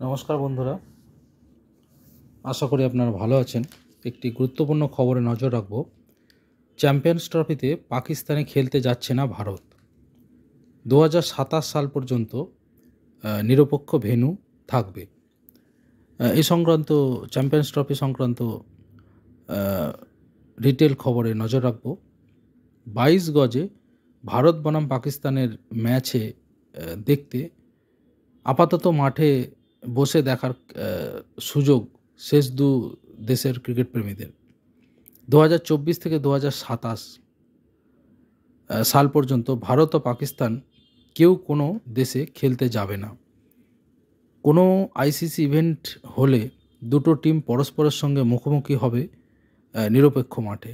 নমস্কার বন্ধুরা, আশা করি আপনারা ভালো আছেন। একটি গুরুত্বপূর্ণ খবরে নজর রাখব। চ্যাম্পিয়ন্স ট্রফিতে পাকিস্তানে খেলতে যাচ্ছে না ভারত। 2027 সাল পর্যন্ত নিরপেক্ষ ভেন্যু থাকবে। এই সংক্রান্ত চ্যাম্পিয়ন্স ট্রফি সংক্রান্ত ডিটেল খবরে নজর রাখব। 22 গজে ভারত বনাম পাকিস্তানের ম্যাচে দেখতে আপাতত মাঠে বসে দেখার সুযোগ শেষ দু দেশের ক্রিকেট প্রেমীদের। 2024 থেকে 2027 সাল পর্যন্ত ভারত ও পাকিস্তান কেউ কোনো দেশে খেলতে যাবে না। কোনো আইসিসি ইভেন্ট হলে দুটো টিম পরস্পরের সঙ্গে মুখোমুখি হবে নিরপেক্ষ মাঠে।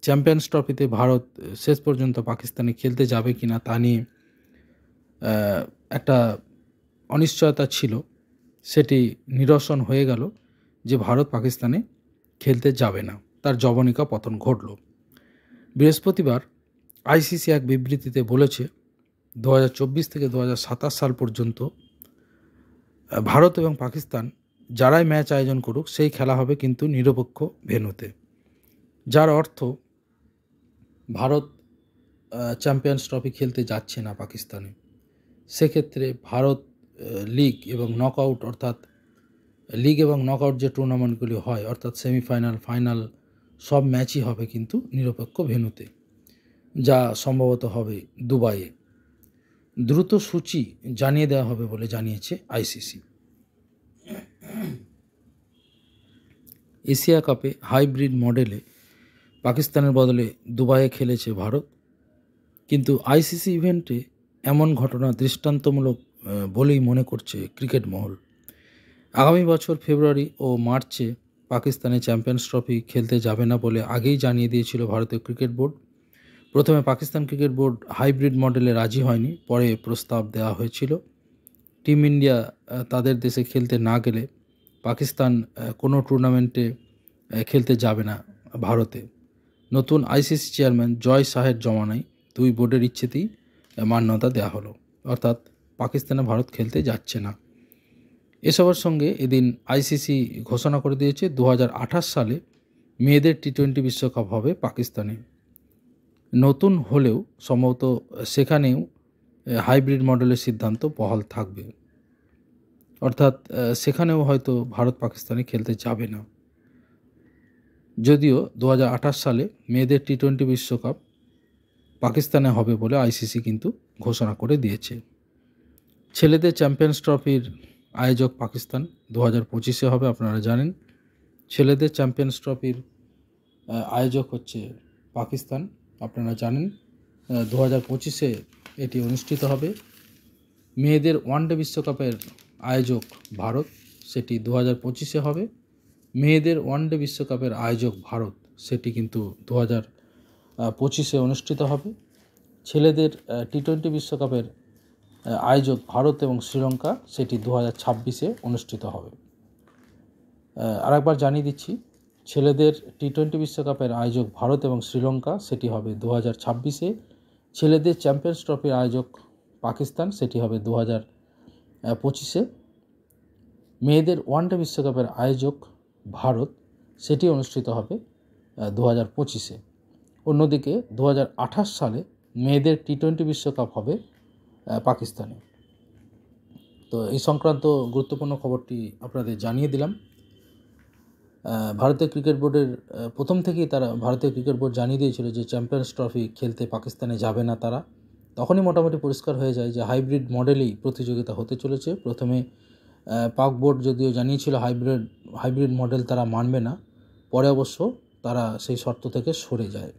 চ্যাম্পিয়ন্স ট্রফিতে ভারত শেষ পর্যন্ত পাকিস্তানে খেলতে যাবে কিনা তা নিয়ে একটা অনিশ্চয়তা ছিল, সেটি নিরসন হয়ে গেল যে ভারত পাকিস্তানে খেলতে যাবে না। তার জবনিকা পতন ঘটল। বৃহস্পতিবার আইসিসি এক বিবৃতিতে বলেছে 2024 থেকে 2027 সাল পর্যন্ত ভারত এবং পাকিস্তান যারাই ম্যাচ আয়োজন করুক সেই খেলা হবে কিন্তু নিরপেক্ষ ভেন্যুতে, যার অর্থ ভারত চ্যাম্পিয়ন্স ট্রফি খেলতে যাচ্ছে না পাকিস্তানে। সেক্ষেত্রে ভারত লিগ এবং নকআউট, অর্থাৎ লিগ এবং নকআউট যে টুর্নামেন্টগুলি হয়, অর্থাৎ সেমিফাইনাল, ফাইনাল সব ম্যাচই হবে কিন্তু নিরপেক্ষ ভেন্যুতে, যা সম্ভবত হবে দুবাইয়ে। দ্রুত সূচি জানিয়ে দেওয়া হবে বলে জানিয়েছে আইসিসি। এশিয়া কাপে হাইব্রিড মডেলে পাকিস্তানের বদলে দুবাইয়ে খেলেছে ভারত, কিন্তু আইসিসি ইভেন্টে এমন ঘটনা দৃষ্টান্তমূলক বলেই মনে করছে ক্রিকেট মহল। আগামী বছর ফেব্রুয়ারি ও মার্চে পাকিস্তানে চ্যাম্পিয়ন্স ট্রফি খেলতে যাবে না বলে আগেই জানিয়ে দিয়েছিল ভারতীয় ক্রিকেট বোর্ড। প্রথমে পাকিস্তান ক্রিকেট বোর্ড হাইব্রিড মডেলে রাজি হয়নি, পরে প্রস্তাব দেওয়া হয়েছিল। টিম ইন্ডিয়া তাদের দেশে খেলতে না গেলে পাকিস্তান কোনো টুর্নামেন্টে খেলতে যাবে না ভারতে। নতুন আইসিসি চেয়ারম্যান জয় শাহের জমানায় দুই বোর্ডের ইচ্ছেতেই মান্যতা দেওয়া হলো, অর্থাৎ পাকিস্তানে ভারত খেলতে যাচ্ছে না। এসবের সঙ্গে এদিন আইসিসি ঘোষণা করে দিয়েছে 2028 সালে মেয়েদের টি-20 বিশ্বকাপ হবে পাকিস্তানে। নতুন হলেও সম্ভবত সেখানেও হাইব্রিড মডেলের সিদ্ধান্ত বহাল থাকবে, অর্থাৎ সেখানেও হয়তো ভারত পাকিস্তানে খেলতে যাবে না। যদিও 2028 সালে মেয়েদের টি-20 বিশ্বকাপ পাকিস্তানে হবে বলে আইসিসি কিন্তু ঘোষণা করে দিয়েছে। ছেলেদের চ্যাম্পিয়ন্স ট্রফির আয়োজক পাকিস্তান 2025-এ হবে, আপনারা জানেন। ছেলেদের চ্যাম্পিয়ন্স ট্রফির আয়োজক হচ্ছে পাকিস্তান, আপনারা জানেন। 2025-এ এটি অনুষ্ঠিত হবে। মেয়েদের ওয়ানডে বিশ্বকাপের আয়োজক ভারত, সেটি 2025-এ হবে। মেয়েদের ওয়ানডে বিশ্বকাপের আয়োজক ভারত, সেটি কিন্তু 2025-এ অনুষ্ঠিত হবে। ছেলেদের টি-20 বিশ্বকাপের আয়োজক ভারত এবং শ্রীলঙ্কা, সেটি 2026-এ অনুষ্ঠিত হবে। আরেকবার জানিয়ে দিচ্ছি, ছেলেদের টি-20 বিশ্বকাপের আয়োজক ভারত এবং শ্রীলঙ্কা, সেটি হবে 2026-এ। ছেলেদের চ্যাম্পিয়ন্স ট্রফির আয়োজক পাকিস্তান, সেটি হবে 2025-এ। মেয়েদের ওয়ানডে বিশ্বকাপের আয়োজক ভারত, সেটি অনুষ্ঠিত হবে 2025-এ। অন্যদিকে 2028 সালে মেয়েদের টি-20 বিশ্বকাপ হবে পাকিস্তানে। তো এই সংক্রান্ত গুরুত্বপূর্ণ খবরটি আপনাদের জানিয়ে দিলাম। ভারতীয় ক্রিকেট বোর্ডের প্রথম থেকেই ভারতীয় ক্রিকেট বোর্ড জানিয়ে দিয়েছিল যে চ্যাম্পিয়ন্স ট্রফি খেলতে পাকিস্তানে যাবে না তারা। তখনই মোটামুটি পরিষ্কার হয়ে যায় যে হাইব্রিড মডেলেই প্রতিযোগিতা হতে চলেছে। প্রথমে পাক বোর্ড যদিও জানিয়েছিল হাইব্রিড মডেল তারা মানবে না, পরে অবশ্য তারা সেই শর্ত থেকে সরে যায়।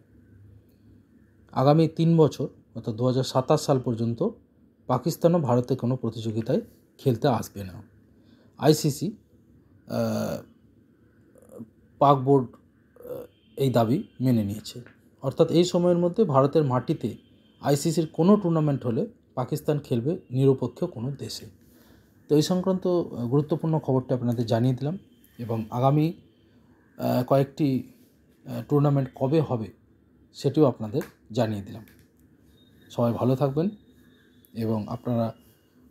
আগামী 3 বছর অর্থাৎ 2027 সাল পর্যন্ত পাকিস্তানও ভারতে কোনো প্রতিযোগিতায় খেলতে আসবে না। আইসিসি পাক বোর্ড এই দাবি মেনে নিয়েছে, অর্থাৎ এই সময়ের মধ্যে ভারতের মাটিতে আইসিসির কোনো টুর্নামেন্ট হলে পাকিস্তান খেলবে নিরপেক্ষ কোনো দেশে। তো এই সংক্রান্ত গুরুত্বপূর্ণ খবরটা আপনাদের জানিয়ে দিলাম, এবং আগামী কয়েকটি টুর্নামেন্ট কবে হবে সেটিও আপনাদের জানিয়ে দিলাম। সবাই ভালো থাকবেন এবং আপনারা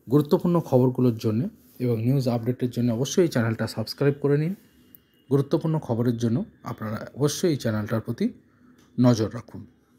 গুরুত্বপূর্ণ খবরগুলোর জন্য এবং নিউজ আপডেটের জন্য অবশ্যই এই চ্যানেলটা সাবস্ক্রাইব করে নিন। গুরুত্বপূর্ণ খবরের জন্য আপনারা অবশ্যই এই চ্যানেলটার প্রতি নজর রাখুন।